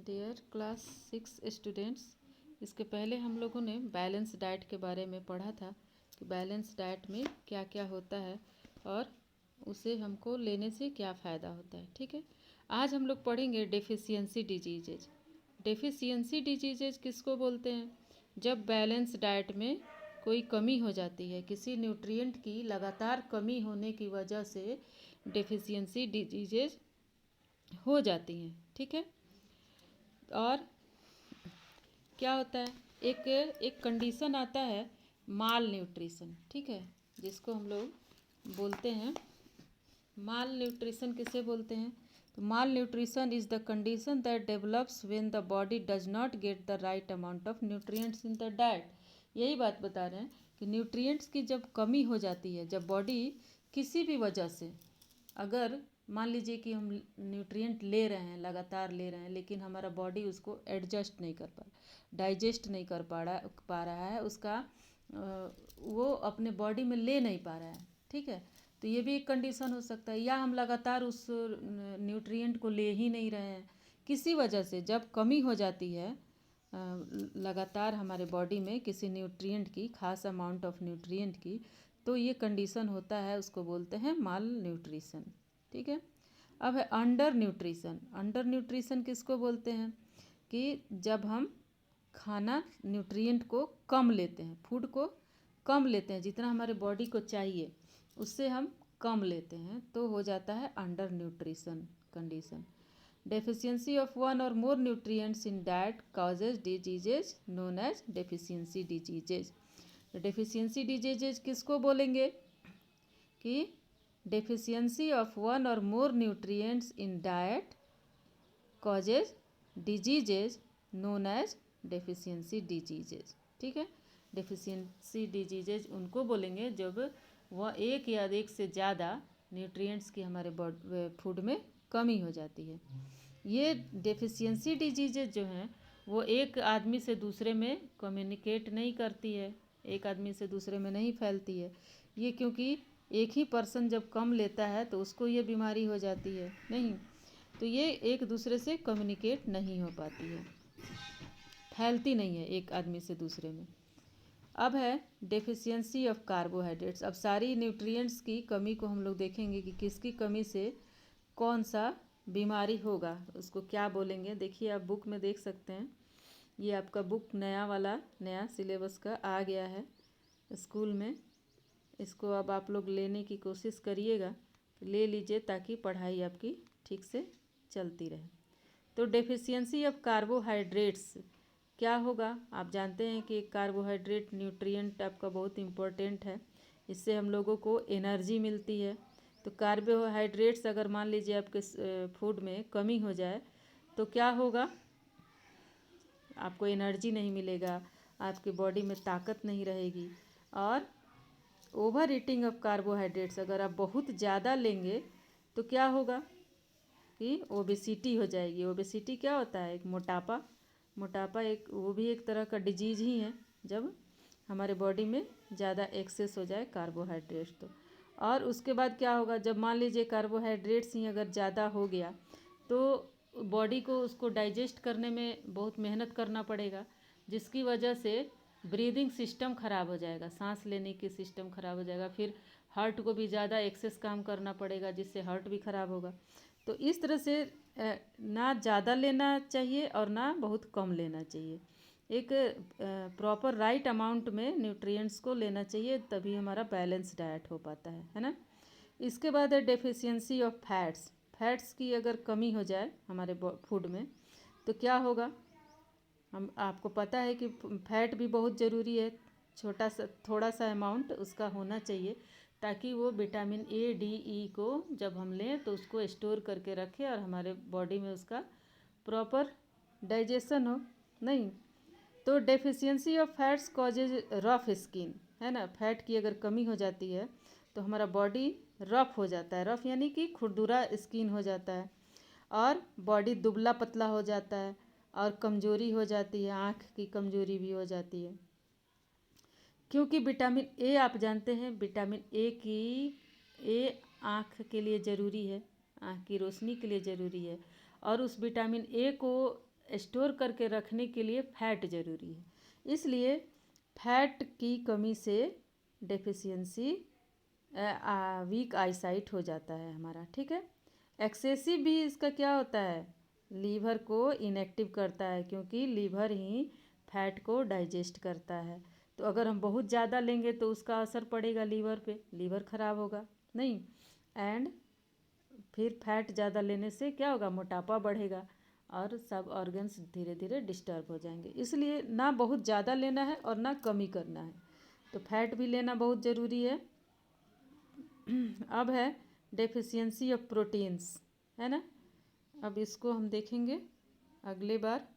Dear class 6 students, इसके पहले हम लोगों ने बैलेंस डाइट के बारे में पढ़ा था कि बैलेंस डाइट में क्या क्या होता है और उसे हमको लेने से क्या फ़ायदा होता है। ठीक है, आज हम लोग पढ़ेंगे डेफिशिएंसी डिजीजेज। डेफिशिएंसी डिजीजेज किसको बोलते हैं? जब बैलेंस डाइट में कोई कमी हो जाती है, किसी न्यूट्रिएंट की लगातार कमी होने की वजह से डेफिशिएंसी डिजीजेज हो जाती हैं। ठीक है, और क्या होता है, एक एक कंडीशन आता है माल न्यूट्रिशन। ठीक है, जिसको हम लोग बोलते हैं माल न्यूट्रिशन। किसे बोलते हैं? तो malnutrition is the condition that develops when the body does not get the right amount of nutrients in the diet. यही बात बता रहे हैं कि न्यूट्रिएंट्स की जब कमी हो जाती है, जब बॉडी किसी भी वजह से, अगर मान लीजिए कि हम न्यूट्रिएंट ले रहे हैं, लगातार ले रहे हैं, लेकिन हमारा बॉडी उसको एडजस्ट नहीं कर पा रहा, डाइजेस्ट नहीं कर पा रहा है, उसका वो अपने बॉडी में ले नहीं पा रहा है। ठीक है, तो ये भी एक कंडीशन हो सकता है। या हम लगातार उस न्यूट्रिएंट को ले ही नहीं रहे हैं, किसी वजह से जब कमी हो जाती है लगातार हमारे बॉडी में किसी न्यूट्रिएंट की, खास अमाउंट ऑफ न्यूट्रिएंट की, तो ये कंडीशन होता है, उसको बोलते हैं माल न्यूट्रिशन। ठीक है, अब है अंडर न्यूट्रिशन। अंडर न्यूट्रिशन किसको बोलते हैं? कि जब हम खाना न्यूट्रिएंट को कम लेते हैं, फूड को कम लेते हैं, जितना हमारे बॉडी को चाहिए उससे हम कम लेते हैं, तो हो जाता है undernutrition condition. Deficiency of one or more nutrients in diet causes diseases known as deficiency diseases. Deficiency diseases किसको बोलेंगे? कि deficiency of one or more nutrients in diet causes diseases known as deficiency diseases. ठीक है, deficiency diseases उनको बोलेंगे जब वह एक या एक से ज़्यादा न्यूट्रिएंट्स की हमारे फूड में कमी हो जाती है। ये डेफिशिएंसी डिजीजेज जो हैं वो एक आदमी से दूसरे में कम्युनिकेट नहीं करती है, एक आदमी से दूसरे में नहीं फैलती है। ये क्योंकि एक ही पर्सन जब कम लेता है तो उसको ये बीमारी हो जाती है नहीं, तो ये एक दूसरे से कम्युनिकेट नहीं हो पाती है, फैलती नहीं है एक आदमी से दूसरे में। अब है डेफिशिएंसी ऑफ कार्बोहाइड्रेट्स। अब सारी न्यूट्रिएंट्स की कमी को हम लोग देखेंगे कि किसकी कमी से कौन सा बीमारी होगा, उसको क्या बोलेंगे। देखिए, आप बुक में देख सकते हैं, ये आपका बुक नया वाला, नया सिलेबस का आ गया है स्कूल में। इसको अब आप लोग लेने की कोशिश करिएगा, ले लीजिए ताकि पढ़ाई आपकी ठीक से चलती रहे। तो डेफिशिएंसी ऑफ कार्बोहाइड्रेट्स क्या होगा? आप जानते हैं कि कार्बोहाइड्रेट न्यूट्रिएंट आपका बहुत इम्पोर्टेंट है, इससे हम लोगों को एनर्जी मिलती है। तो कार्बोहाइड्रेट्स अगर मान लीजिए आपके फूड में कमी हो जाए तो क्या होगा? आपको एनर्जी नहीं मिलेगा, आपकी बॉडी में ताकत नहीं रहेगी। और ओवर ईटिंग ऑफ कार्बोहाइड्रेट्स, अगर आप बहुत ज़्यादा लेंगे तो क्या होगा कि ओबेसिटी हो जाएगी। ओबेसिटी क्या होता है? एक मोटापा। मोटापा एक, वो भी एक तरह का डिजीज़ ही है, जब हमारे बॉडी में ज़्यादा एक्सेस हो जाए कार्बोहाइड्रेट्स तो। और उसके बाद क्या होगा? जब मान लीजिए कार्बोहाइड्रेट्स ही अगर ज़्यादा हो गया तो बॉडी को उसको डाइजेस्ट करने में बहुत मेहनत करना पड़ेगा, जिसकी वजह से ब्रीदिंग सिस्टम ख़राब हो जाएगा, सांस लेने की सिस्टम ख़राब हो जाएगा। फिर हार्ट को भी ज़्यादा एक्सेस काम करना पड़ेगा, जिससे हार्ट भी ख़राब होगा। तो इस तरह से ना ज़्यादा लेना चाहिए और ना बहुत कम लेना चाहिए। एक प्रॉपर राइट अमाउंट में न्यूट्रिएंट्स को लेना चाहिए, तभी हमारा बैलेंस डाइट हो पाता है ना। इसके बाद है डेफिशिएंसी ऑफ फैट्स। फैट्स की अगर कमी हो जाए हमारे फूड में तो क्या होगा? हम, आपको पता है कि फैट भी बहुत ज़रूरी है, छोटा सा थोड़ा सा अमाउंट उसका होना चाहिए, ताकि वो विटामिन ए डी ई को जब हम लें तो उसको स्टोर करके रखें और हमारे बॉडी में उसका प्रॉपर डाइजेशन हो। नहीं तो deficiency of fats causes rough skin, है ना। फैट की अगर कमी हो जाती है तो हमारा बॉडी रफ हो जाता है, रफ यानी कि खुरदुरा स्किन हो जाता है, और बॉडी दुबला पतला हो जाता है, और कमज़ोरी हो जाती है, आँख की कमज़ोरी भी हो जाती है। क्योंकि विटामिन ए, आप जानते हैं विटामिन ए आँख के लिए ज़रूरी है, आँख की रोशनी के लिए ज़रूरी है, और उस विटामिन ए को स्टोर करके रखने के लिए फैट ज़रूरी है। इसलिए फैट की कमी से डेफिशिएंसी वीक आईसाइट हो जाता है हमारा, ठीक है। एक्सेसिव भी इसका क्या होता है, लीवर को इनएक्टिव करता है, क्योंकि लीवर ही फैट को डाइजेस्ट करता है। तो अगर हम बहुत ज़्यादा लेंगे तो उसका असर पड़ेगा लीवर पे, लीवर ख़राब होगा नहीं। एंड फिर फैट ज़्यादा लेने से क्या होगा, मोटापा बढ़ेगा और सब ऑर्गन्स धीरे धीरे डिस्टर्ब हो जाएंगे। इसलिए ना बहुत ज़्यादा लेना है और ना कमी करना है, तो फैट भी लेना बहुत ज़रूरी है। अब है डेफिशिएंसी ऑफ प्रोटीन्स, है ना। अब इसको हम देखेंगे अगले बार।